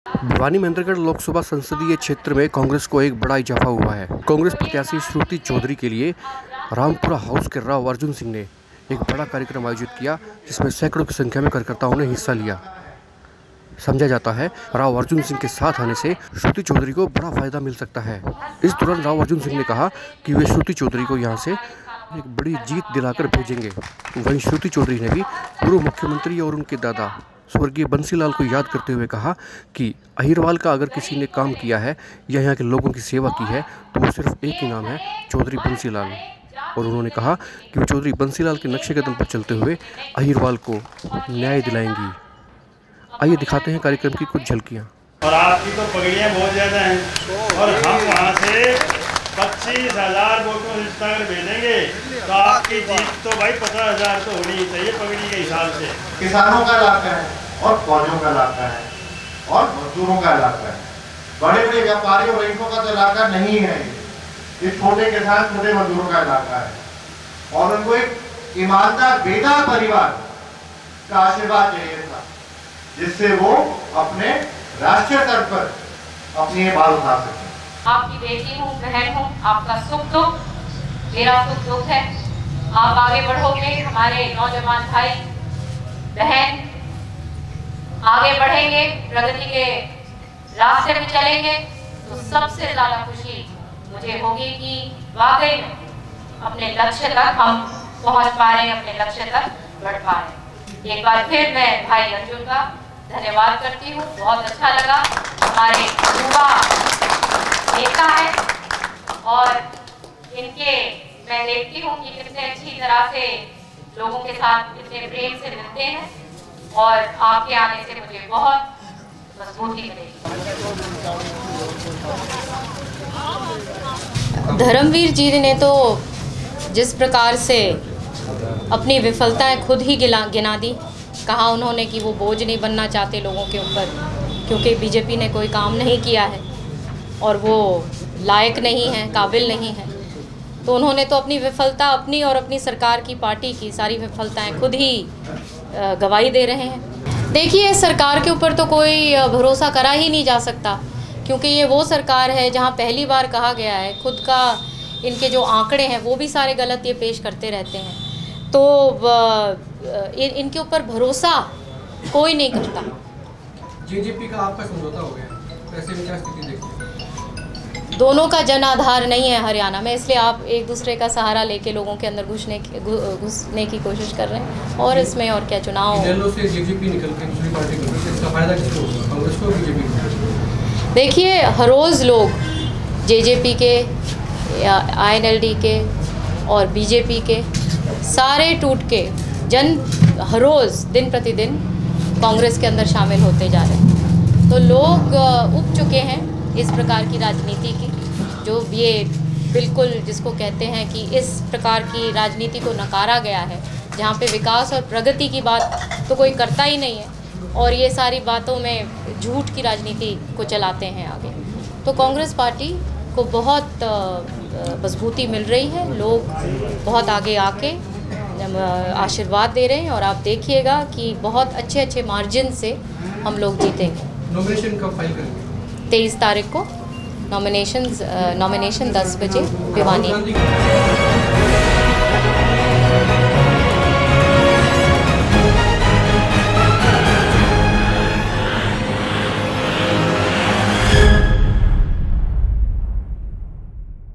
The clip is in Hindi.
भिवानी महेंद्रगढ़ लोकसभा संसदीय क्षेत्र में कांग्रेस को एक बड़ा इजाफा हुआ है। कांग्रेस प्रत्याशी श्रुति चौधरी के लिए रामपुरा हाउस के राव अर्जुन सिंह ने एक बड़ा कार्यक्रम आयोजित किया, जिसमें सैकड़ों की संख्या में कार्यकर्ताओं ने हिस्सा लिया। समझा जाता है राव अर्जुन सिंह के साथ आने से श्रुति चौधरी को बड़ा फायदा मिल सकता है। इस दौरान राव अर्जुन सिंह ने कहा कि वे श्रुति चौधरी को यहां से एक बड़ी जीत दिलाकर भेजेंगे। वहीं श्रुति चौधरी ने भी पूर्व मुख्यमंत्री और उनके दादा स्वर्गीय बंसीलाल को याद करते हुए कहा कि अहिरवाल का अगर किसी ने काम किया है या यहाँ के लोगों की सेवा की है तो वो सिर्फ एक ही नाम है, चौधरी बंसीलाल। और उन्होंने कहा कि वो चौधरी बंसीलाल के नक्शे कदम पर चलते हुए अहिरवाल को न्याय दिलाएंगी। आइए दिखाते हैं कार्यक्रम की कुछ झलकियाँ। और आपकी तो पगड़ियाँ बहुत ज़्यादा हैं और हम वहाँ से 25,000 वोटों से जितना अगर भेजेंगे तो आपकी जीत तो भाई 50,000 तो होनी ही चाहिए पगड़ी के हिसाब से। किसानों का इलाका है और फौजियों का इलाका है और मजदूरों का इलाका है। बड़े बड़े व्यापारियों और रईसों का तो इलाका नहीं है। ये छोटे किसान छोटे मजदूरों का इलाका है और उनको एक ईमानदार बेदार परिवार का आशीर्वाद चाहिए था, जिससे वो अपने राष्ट्रीय स्तर पर अपनी ये बात उठा सके। आपकी बेटी हूँ, बहन हूँ, आपका सुख दुख मेरा सुख दुख है। आप आगे बढ़ोगे, हमारे नौजवान भाई बहन आगे बढ़ेंगे, प्रगति के रास्ते पे चलेंगे, तो सबसे ज्यादा खुशी मुझे होगी कि वाकई में अपने लक्ष्य तक हम पहुंच पा रहे हैं, अपने लक्ष्य तक बढ़ पा रहे हैं। एक बार फिर मैं भाई अर्जुन का धन्यवाद करती हूँ। बहुत अच्छा लगा, हमारे युवा नेता है और इनके मैं देखती हूँ कि कितने अच्छी तरह से लोगों के साथ कितने प्रेम से मिलते हैं और आपके आने से मुझे बहुत मजबूती मिलेगी। धर्मवीर जी ने तो जिस प्रकार से अपनी विफलताएं खुद ही गिना दी, कहा उन्होंने कि वो बोझ नहीं बनना चाहते लोगों के ऊपर, क्योंकि बीजेपी ने कोई काम नहीं किया है और वो लायक नहीं है, काबिल नहीं है। तो उन्होंने तो अपनी विफलता, अपनी और अपनी सरकार की, पार्टी की सारी विफलताएं खुद ही गवाही दे रहे हैं। देखिए, सरकार के ऊपर तो कोई भरोसा करा ही नहीं जा सकता, क्योंकि ये वो सरकार है जहां पहली बार कहा गया है, खुद का इनके जो आंकड़े हैं वो भी सारे गलत ये पेश करते रहते हैं, तो इनके ऊपर भरोसा कोई नहीं करता। जेजेपी का आपका समझौता हो गया, ऐसे में क्या स्थिति देखते हैं? दोनों का जन आधार नहीं है हरियाणा में, इसलिए आप एक दूसरे का सहारा लेके लोगों के अंदर घुसने की कोशिश कर रहे हैं। और इसमें और क्या, चुनाव से जेजेपी निकल के दूसरी पार्टी को, इसका फायदा किसको होगा, कांग्रेस को, बीजेपी को? देखिए, हर रोज़ लोग जेजेपी के या आईएनएलडी के और बीजेपी के सारे टूट के हर रोज़ दिन प्रतिदिन कांग्रेस के अंदर शामिल होते जा रहे हैं। तो लोग उब चुके हैं इस प्रकार की राजनीति की, जो ये बिल्कुल जिसको कहते हैं कि इस प्रकार की राजनीति को नकारा गया है, जहाँ पे विकास और प्रगति की बात तो कोई करता ही नहीं है और ये सारी बातों में झूठ की राजनीति को चलाते हैं आगे। तो कांग्रेस पार्टी को बहुत मजबूती मिल रही है, लोग बहुत आगे आके आशीर्वाद दे रहे हैं और आप देखिएगा कि बहुत अच्छे मार्जिन से हम लोग जीतेंगे। नॉमिनेशन कब फाइल करेंगे? 23 तारीख को नॉमिनेशन 10 बजे भिवानी।